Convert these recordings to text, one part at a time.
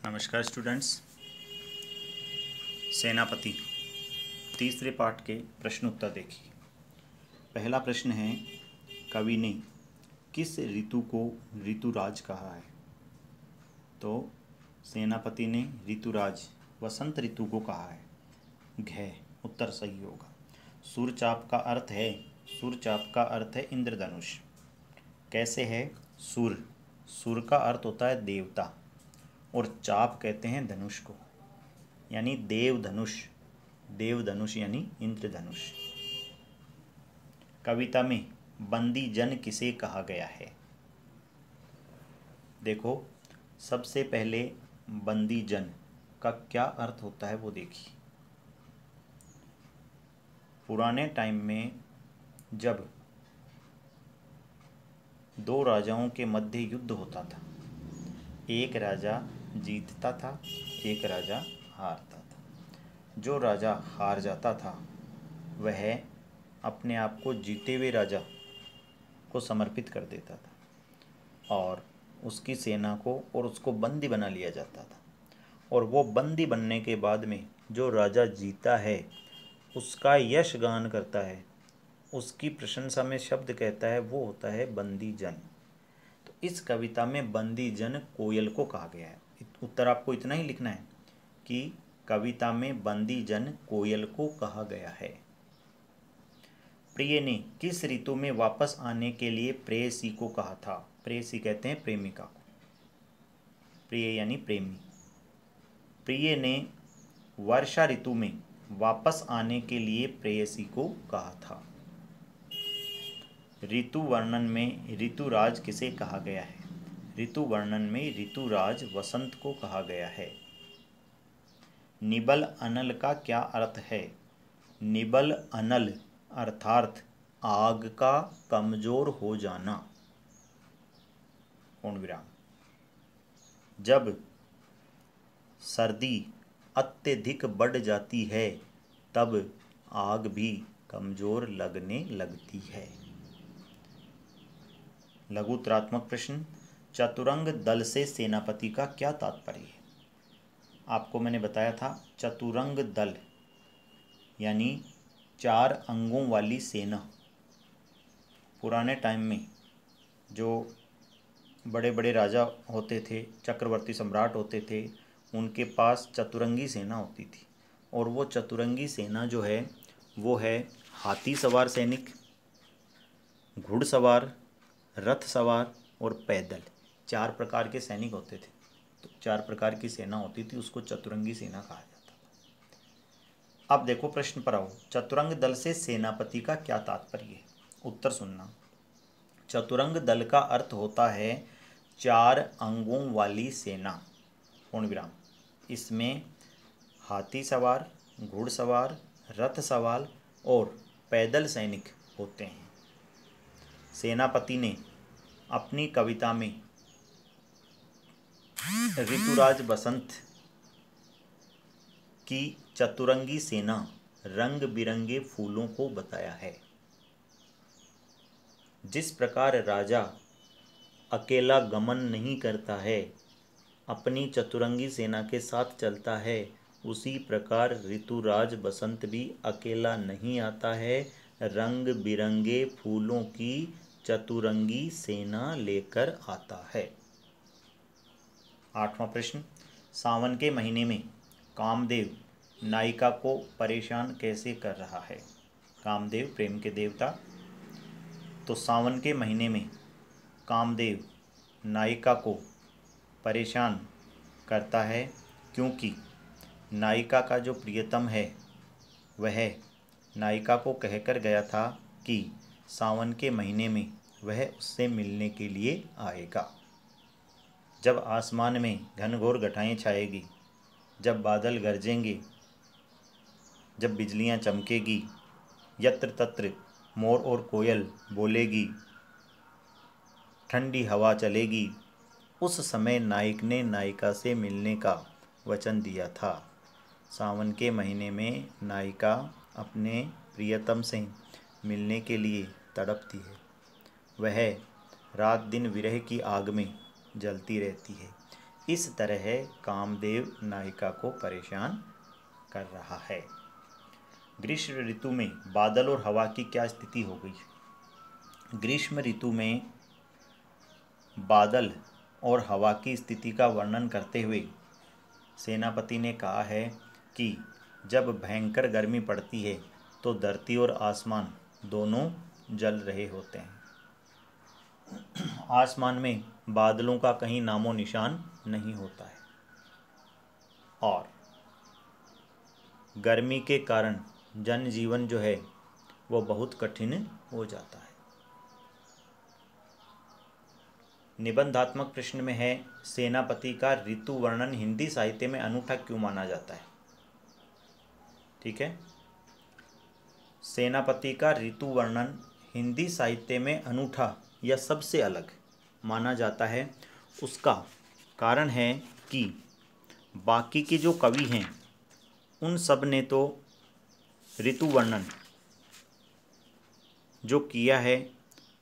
नमस्कार स्टूडेंट्स। सेनापति तीसरे पाठ के प्रश्न उत्तर देखिए। पहला प्रश्न है, कवि ने किस ऋतु को ऋतुराज कहा है? तो सेनापति ने ऋतुराज वसंत ऋतु को कहा है। घ उत्तर सही होगा। सूर्यचाप का अर्थ है, सूर्यचाप का अर्थ है इंद्रधनुष। कैसे है? सूर का अर्थ होता है देवता और चाप कहते हैं धनुष को, यानी देवधनुष यानी इंद्रधनुष। कविता में बंदी जन किसे कहा गया है? देखो, सबसे पहले बंदी जन का क्या अर्थ होता है वो देखिए। पुराने टाइम में जब दो राजाओं के मध्य युद्ध होता था, एक राजा जीतता था, एक राजा हारता था। जो राजा हार जाता था वह अपने आप को जीते हुए राजा को समर्पित कर देता था और उसकी सेना को और उसको बंदी बना लिया जाता था। और वो बंदी बनने के बाद में जो राजा जीता है उसका यश गान करता है, उसकी प्रशंसा में शब्द कहता है, वो होता है बंदी जन। तो इस कविता में बंदी जन कोयल को कहा गया है। उत्तर आपको इतना ही लिखना है कि कविता में बंदी जन कोयल को कहा गया है। प्रिय ने किस ऋतु में वापस आने के लिए प्रेयसी को कहा था? प्रेयसी कहते हैं प्रेमिका को, प्रिय यानी प्रेमी। प्रिय ने वर्षा ऋतु में वापस आने के लिए प्रेयसी को कहा था। ऋतु वर्णन में ऋतुराज किसे कहा गया है? ऋतु वर्णन में ऋतुराज वसंत को कहा गया है। निबल अनल का क्या अर्थ है? निबल अनल अर्थात आग का कमजोर हो जाना। पूर्ण विराम। जब सर्दी अत्यधिक बढ़ जाती है तब आग भी कमजोर लगने लगती है। लघुतरात्मक प्रश्न, चतुरंग दल से सेनापति का क्या तात्पर्य है? आपको मैंने बताया था चतुरंग दल यानी 4 अंगों वाली सेना। पुराने टाइम में जो बड़े बड़े राजा होते थे, चक्रवर्ती सम्राट होते थे, उनके पास चतुरंगी सेना होती थी। और वो चतुरंगी सेना जो है वो है हाथी सवार सैनिक, घुड़सवार, रथ सवार और पैदल। 4 प्रकार के सैनिक होते थे। तो 4 प्रकार की सेना होती थी, उसको चतुरंगी सेना कहा जाता था। अब देखो प्रश्न पर आओ, चतुरंग दल से सेनापति का क्या तात्पर्य है? उत्तर सुनना। चतुरंग दल का अर्थ होता है 4 अंगों वाली सेना। पूर्ण विराम। इसमें हाथी सवार, घुड़सवार, रथ सवार और पैदल सैनिक होते हैं। सेनापति ने अपनी कविता में ऋतुराज वसंत की चतुरंगी सेना रंग बिरंगे फूलों को बताया है। जिस प्रकार राजा अकेला गमन नहीं करता है, अपनी चतुरंगी सेना के साथ चलता है, उसी प्रकार ऋतुराज बसंत भी अकेला नहीं आता है, रंग बिरंगे फूलों की चतुरंगी सेना लेकर आता है। 8वां प्रश्न, सावन के महीने में कामदेव नायिका को परेशान कैसे कर रहा है? कामदेव प्रेम के देवता। तो सावन के महीने में कामदेव नायिका को परेशान करता है, क्योंकि नायिका का जो प्रियतम है वह नायिका को कहकर गया था कि सावन के महीने में वह उससे मिलने के लिए आएगा। जब आसमान में घनघोर घटाएं छाएगी, जब बादल गरजेंगे, जब बिजलियां चमकेगी, यत्र तत्र मोर और कोयल बोलेगी, ठंडी हवा चलेगी, उस समय नायक ने नायिका से मिलने का वचन दिया था। सावन के महीने में नायिका अपने प्रियतम से मिलने के लिए तड़पती है। वह रात दिन विरह की आग में जलती रहती है। इस तरह कामदेव नायिका को परेशान कर रहा है। ग्रीष्म ऋतु में बादल और हवा की क्या स्थिति हो गई। ग्रीष्म ऋतु में बादल और हवा की स्थिति का वर्णन करते हुए सेनापति ने कहा है कि जब भयंकर गर्मी पड़ती है तो धरती और आसमान दोनों जल रहे होते हैं। आसमान में बादलों का कहीं नामो निशान नहीं होता है और गर्मी के कारण जनजीवन जो है वो बहुत कठिन हो जाता है। निबंधात्मक प्रश्न में है, सेनापति का ऋतु वर्णन हिंदी साहित्य में अनूठा क्यों माना जाता है। ठीक है, सेनापति का ऋतु वर्णन हिंदी साहित्य में अनूठा या सबसे अलग माना जाता है। उसका कारण है कि बाकी के जो कवि हैं उन सब ने तो ऋतु वर्णन जो किया है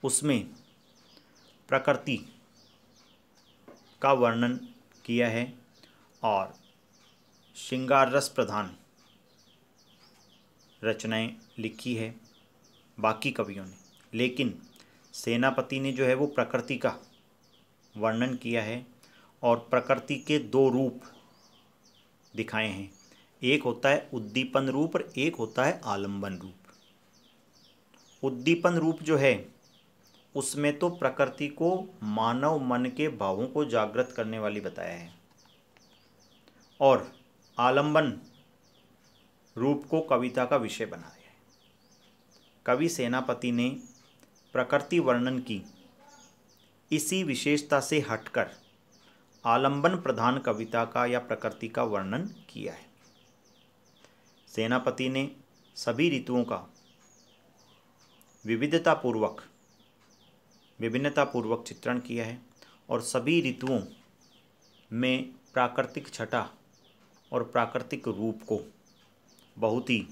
उसमें प्रकृति का वर्णन किया है और श्रृंगार रस प्रधान रचनाएं लिखी है बाकी कवियों ने, लेकिन सेनापति ने जो है वो प्रकृति का वर्णन किया है और प्रकृति के दो रूप दिखाए हैं। एक होता है उद्दीपन रूप और एक होता है आलंबन रूप। उद्दीपन रूप जो है उसमें तो प्रकृति को मानव मन के भावों को जागृत करने वाली बताया है और आलंबन रूप को कविता का विषय बनाया है। कवि सेनापति ने प्रकृति वर्णन की इसी विशेषता से हटकर आलंबन प्रधान कविता का या प्रकृति का वर्णन किया है। सेनापति ने सभी ऋतुओं का विभिन्नतापूर्वक चित्रण किया है और सभी ऋतुओं में प्राकृतिक छटा और प्राकृतिक रूप को बहुत ही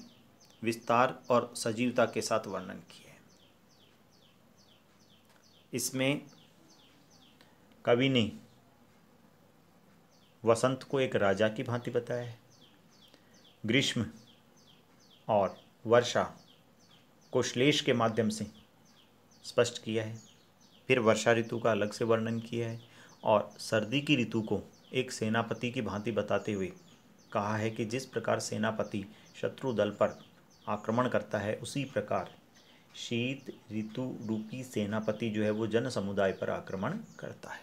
विस्तार और सजीवता के साथ वर्णन किया है। इसमें कवि ने वसंत को एक राजा की भांति बताया है, ग्रीष्म और वर्षा को श्लेष के माध्यम से स्पष्ट किया है, फिर वर्षा ऋतु का अलग से वर्णन किया है और सर्दी की ऋतु को एक सेनापति की भांति बताते हुए कहा है कि जिस प्रकार सेनापति शत्रु दल पर आक्रमण करता है उसी प्रकार शीत ऋतु रूपी सेनापति जो है वो जन समुदाय पर आक्रमण करता है।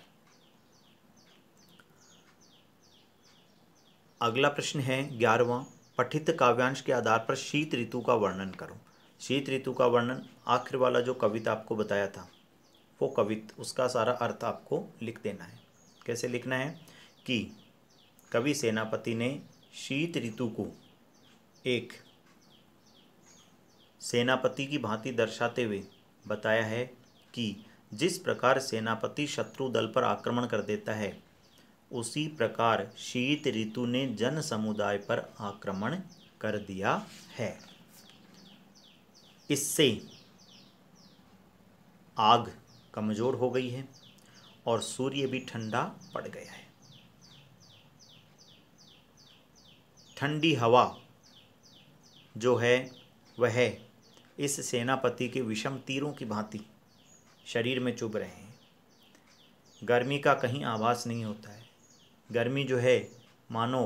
अगला प्रश्न है 11वां, पठित काव्यांश के आधार पर शीत ऋतु का वर्णन करो। शीत ऋतु का वर्णन आखिर वाला जो कविता आपको बताया था वो उसका सारा अर्थ आपको लिख देना है। कैसे लिखना है कि कवि सेनापति ने शीत ऋतु को एक सेनापति की भांति दर्शाते हुए बताया है कि जिस प्रकार सेनापति शत्रु दल पर आक्रमण कर देता है उसी प्रकार शीत ऋतु ने जन समुदाय पर आक्रमण कर दिया है। इससे आग कमजोर हो गई है और सूर्य भी ठंडा पड़ गया है। ठंडी हवा जो है वह इस सेनापति के विषम तीरों की भांति शरीर में चुभ रहे हैं। गर्मी का कहीं आभास नहीं होता है। गर्मी जो है मानो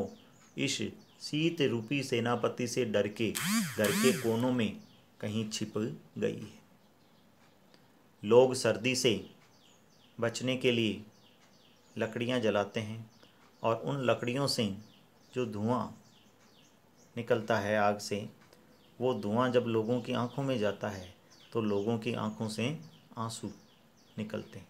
इस शीत रूपी सेनापति से डर के घर के कोनों में कहीं छिप गई है। लोग सर्दी से बचने के लिए लकड़ियां जलाते हैं और उन लकड़ियों से जो धुआं निकलता है आग से, वो धुआं जब लोगों की आंखों में जाता है तो लोगों की आंखों से आंसू निकलते हैं।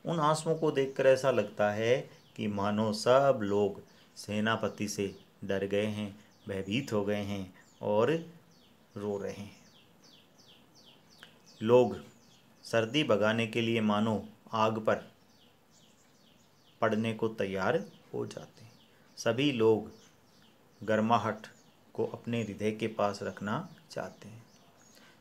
उन आंसुओं को देखकर ऐसा लगता है कि मानो सब लोग सेनापति से डर गए हैं, भयभीत हो गए हैं और रो रहे हैं। लोग सर्दी भगाने के लिए मानो आग पर पड़ने को तैयार हो जाते हैं। सभी लोग गर्माहट को अपने हृदय के पास रखना चाहते हैं।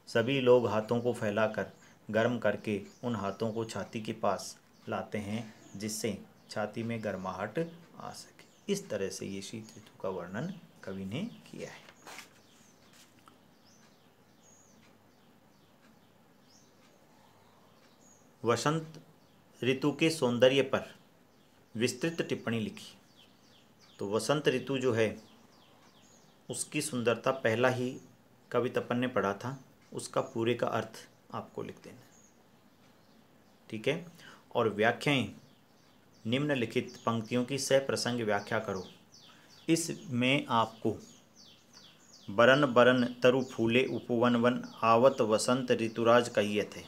सभी लोग हाथों को फैलाकर गर्म करके उन हाथों को छाती के पास लाते हैं जिससे छाती में गर्माहट आ सके। इस तरह से ये शीत ऋतु का वर्णन कवि ने किया है। वसंत ऋतु के सौंदर्य पर विस्तृत टिप्पणी लिखी। तो वसंत ऋतु जो है उसकी सुंदरता पहला ही कविता अपन ने पढ़ा था, उसका पूरे का अर्थ आपको लिख देना, ठीक है। और व्याख्याएं निम्नलिखित पंक्तियों की सप्रसंग व्याख्या करो। इसमें आपको बरन बरन तरु फूले उपवन वन आवत वसंत ऋतुराज कहिए थे,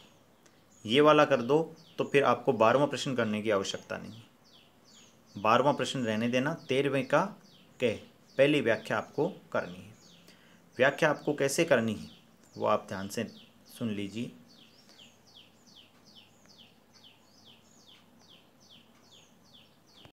ये वाला कर दो तो फिर आपको 12वां प्रश्न करने की आवश्यकता नहीं। 12वां प्रश्न रहने देना। 13वें का कह पहली व्याख्या आपको करनी है। व्याख्या आपको कैसे करनी है वो आप ध्यान से सुन लीजिए।